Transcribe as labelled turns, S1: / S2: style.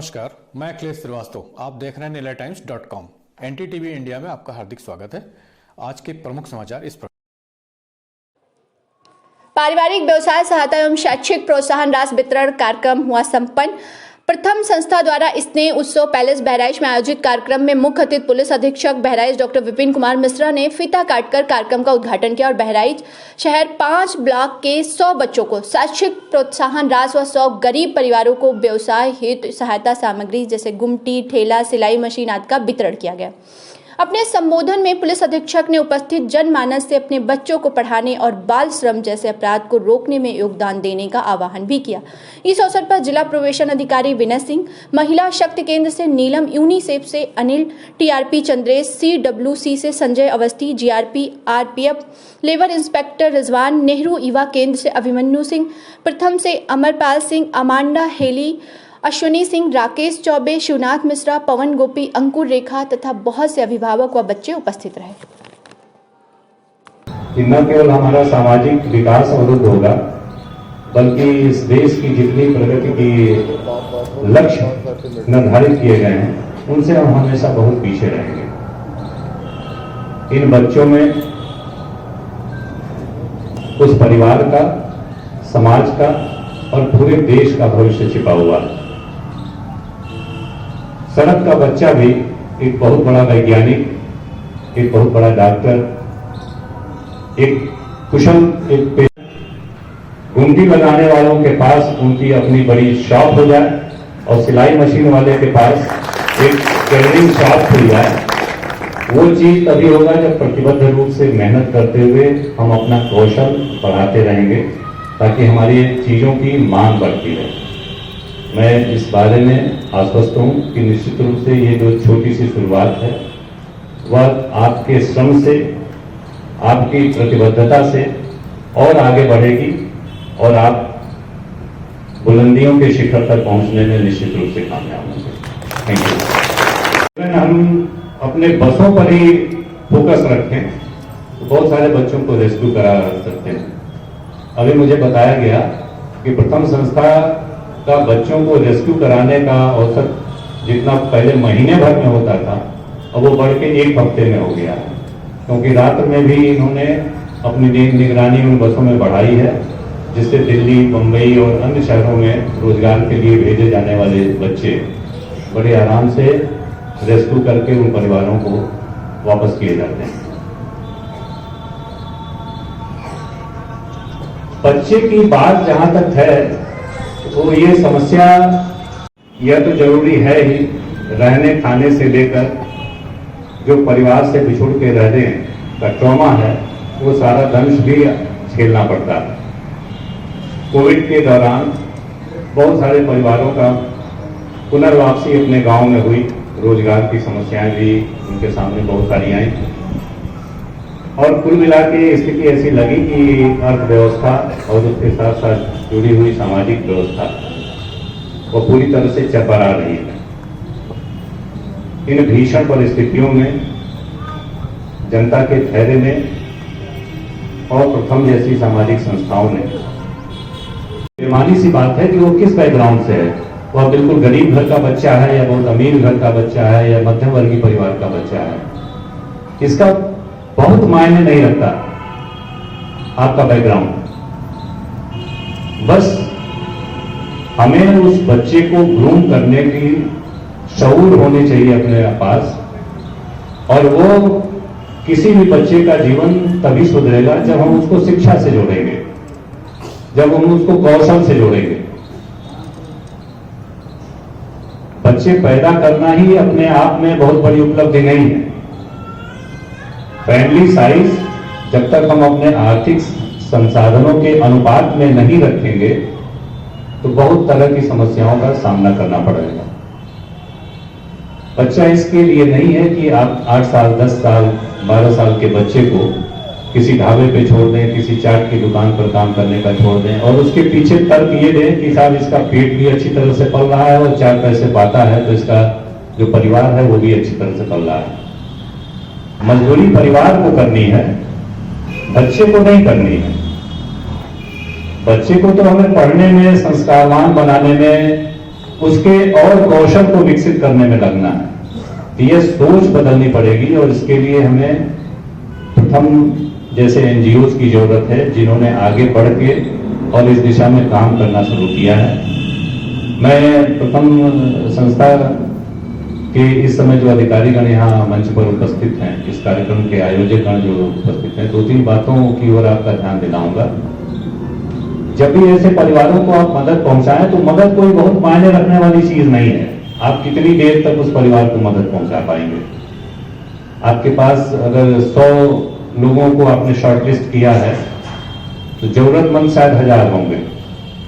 S1: नमस्कार, मैं अखिलेश श्रीवास्तव। आप देख रहे हैं नीलाटाइम्स.com। एनडीटीवी इंडिया में आपका हार्दिक स्वागत है। आज के प्रमुख समाचार इस प्रकार।
S2: पारिवारिक व्यवसाय सहायता एवं शैक्षिक प्रोत्साहन राशि वितरण कार्यक्रम हुआ संपन्न। प्रथम संस्था द्वारा स्नेह उत्सव पैलेस बहराइच में आयोजित कार्यक्रम में मुख्य अतिथि पुलिस अधीक्षक बहराइच डॉक्टर विपिन कुमार मिश्रा ने फीता काटकर कार्यक्रम का उद्घाटन किया और बहराइच शहर 5 ब्लॉक के 100 बच्चों को शैक्षिक प्रोत्साहन राशि व 100 गरीब परिवारों को व्यवसाय हेतु सहायता सामग्री जैसे गुमटी, ठेला, सिलाई मशीन आदि का वितरण किया गया। अपने संबोधन में पुलिस अधीक्षक ने उपस्थित जनमानस से अपने बच्चों को पढ़ाने और बाल श्रम जैसे अपराध को रोकने में योगदान देने का आह्वान भी किया। इस अवसर पर जिला प्रोबेशन अधिकारी विनय सिंह, महिला शक्ति केंद्र से नीलम, यूनिसेफ से अनिल, टीआरपी चंद्रेश, CWC से Sanjay Awasthi, GRP, RPF labour inspector Rizwan, Nehru युवा केंद्र से अभिमन्यु सिंह, प्रथम से अमरपाल सिंह, अमांडा हेली, अश्विनी सिंह, राकेश चौबे, शिवनाथ मिश्रा, पवन गोपी, अंकुर रेखा तथा बहुत से अभिभावक व बच्चे उपस्थित रहे।
S3: न केवल हमारा सामाजिक विकास अवरुद्ध होगा, बल्कि इस देश की जितनी प्रगति की लक्ष्य निर्धारित किए गए हैं उनसे हम हमेशा बहुत पीछे रहेंगे। इन बच्चों में उस परिवार का, समाज का और पूरे देश का भविष्य छिपा हुआ है। सड़क का बच्चा भी एक बहुत बड़ा वैज्ञानिक, एक बहुत बड़ा डॉक्टर, एक कुशल, एक गुमटी लगाने वालों के पास उनकी अपनी बड़ी शॉप हो जाए और सिलाई मशीन वाले के पास एक टेलरिंग शॉप खुल जाए। वो चीज तभी होगा जब प्रतिबद्ध रूप से मेहनत करते हुए हम अपना कौशल बढ़ाते रहेंगे, ताकि हमारी चीजों की मांग बढ़ती रहे। मैं इस बारे में आश्वस्त हूं कि निश्चित रूप से ये जो छोटी सी शुरुआत है वह आपके श्रम से, आपकी प्रतिबद्धता से और आगे बढ़ेगी और आप बुलंदियों के शिखर तक पहुंचने में निश्चित रूप से कामयाब होंगे। Thank you. हम अपने बसों पर ही फोकस रखें तो बहुत सारे बच्चों को रेस्क्यू करा सकते हैं। अभी मुझे बताया गया कि प्रथम संस्था का बच्चों को रेस्क्यू कराने का औसत जितना पहले महीने भर में होता था, अब वो बढ़ के 1 हफ्ते में हो गया है, क्योंकि रात में भी इन्होंने अपनी निगरानी उन बसों में बढ़ाई है, जिससे दिल्ली, मुंबई और अन्य शहरों में रोजगार के लिए भेजे जाने वाले बच्चे बड़े आराम से रेस्क्यू करके उन परिवारों को वापस किए जाते हैं। बच्चे की बात जहां तक है तो ये समस्या यह तो जरूरी है ही, रहने खाने से लेकर जो परिवार से बिछुड़ के रहने का ट्रॉमा है वो सारा दंश भी झेलना पड़ता है। कोविड के दौरान बहुत सारे परिवारों का पुनर्वापसी अपने गांव में हुई, रोजगार की समस्याएं भी उनके सामने बहुत सारी आई और कुल मिला के स्थिति ऐसी लगी कि अर्थव्यवस्था और उसके साथ साथ जुड़ी हुई सामाजिक व्यवस्था वो पूरी तरह से चरमरा रही है। इन भीषण परिस्थितियों में जनता के धैर्य ने और प्रथम जैसी सामाजिक संस्थाओं ने, बेमानी सी बात है कि वो किस बैकग्राउंड से है, वह बिल्कुल गरीब घर का बच्चा है या बहुत अमीर घर का बच्चा है या मध्यम वर्गीय परिवार का बच्चा है, इसका बहुत मायने नहीं रखता आपका बैकग्राउंड। बस हमें उस बच्चे को ग्रूम करने की शऊर होनी चाहिए अपने पास, और वो किसी भी बच्चे का जीवन तभी सुधरेगा जब हम उसको शिक्षा से जोड़ेंगे, जब हम उसको कौशल से जोड़ेंगे। बच्चे पैदा करना ही अपने आप में बहुत बड़ी उपलब्धि नहीं है। फैमिली साइज जब तक हम अपने आर्थिक संसाधनों के अनुपात में नहीं रखेंगे तो बहुत तरह की समस्याओं का सामना करना पड़ेगा। बच्चा इसके लिए नहीं है कि आप 8 साल, 10 साल, 12 साल के बच्चे को किसी ढाबे पे छोड़ दें, किसी चाट की दुकान पर काम करने का छोड़ दें और उसके पीछे तर्क ये दें कि साहब इसका पेट भी अच्छी तरह से पल रहा है और 4 पैसे पाता है तो इसका जो परिवार है वो भी अच्छी तरह से पल रहा है। मजदूरी परिवार को करनी है, बच्चे को नहीं करनी है। बच्चे को तो हमें पढ़ने में, संस्कारवान बनाने में उसके और कौशल को विकसित करने में लगना है। तो ये सोच बदलनी पड़ेगी और इसके लिए हमें प्रथम जैसे एनजीओज की जरूरत है जिन्होंने आगे बढ़ के और इस दिशा में काम करना शुरू किया है। मैं प्रथम संस्था के इस समय जो अधिकारीगण यहाँ मंच पर उपस्थित हैं, इस कार्यक्रम के आयोजकगण जो उपस्थित हैं, 2-3 बातों की ओर आपका ध्यान दिलाऊंगा। जब भी ऐसे परिवारों को आप मदद पहुंचाएं तो मदद कोई बहुत मायने रखने वाली चीज नहीं है। आप कितनी देर तक उस परिवार को मदद पहुंचा पाएंगे? आपके पास अगर 100 लोगों को आपने शॉर्टलिस्ट किया है तो जरूरतमंद शायद 1000 होंगे।